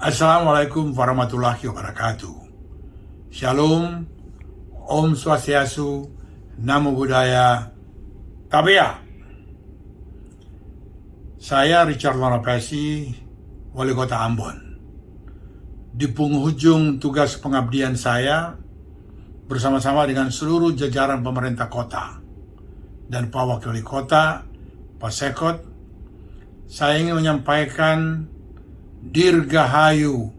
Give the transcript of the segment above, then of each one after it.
Assalamualaikum warahmatullahi wabarakatuh. Shalom, Om Swastiastu, Namo Buddhaya, Tabea. Saya Richard Lonopesi, Wali Kota Ambon. Di penghujung tugas pengabdian saya, bersama-sama dengan seluruh jajaran pemerintah kota dan Pak Wakil Wali Kota, Pak Sekot, saya ingin menyampaikan Dirgahayu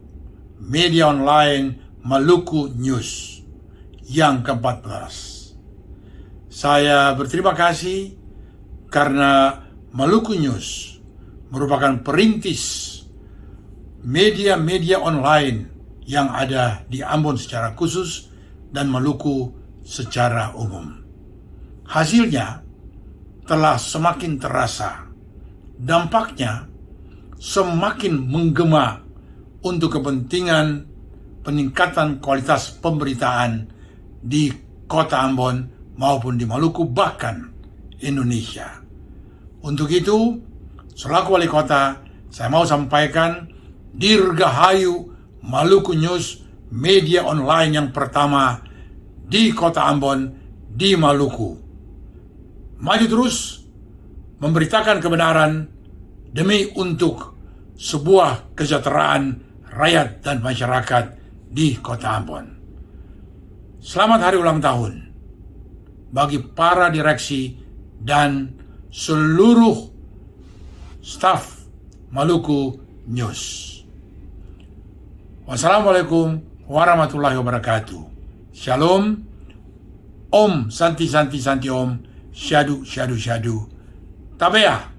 Media Online Maluku News yang ke-14. Saya berterima kasih karena Maluku News merupakan perintis media-media online yang ada di Ambon secara khusus dan Maluku secara umum. Hasilnya telah semakin terasa. Dampaknya semakin menggema untuk kepentingan peningkatan kualitas pemberitaan di Kota Ambon maupun di Maluku, bahkan Indonesia. Untuk itu, selaku Wali Kota, saya mau sampaikan Dirgahayu Maluku News, media online yang pertama di Kota Ambon, di Maluku. Maju terus memberitakan kebenaran demi untuk sebuah kesejahteraan rakyat dan masyarakat di Kota Ambon. Selamat hari ulang tahun bagi para direksi dan seluruh staf Maluku News. Wassalamualaikum warahmatullahi wabarakatuh. Shalom, Om Santi Santi Santi Om, Syadu Syadu Syadu, Tabea.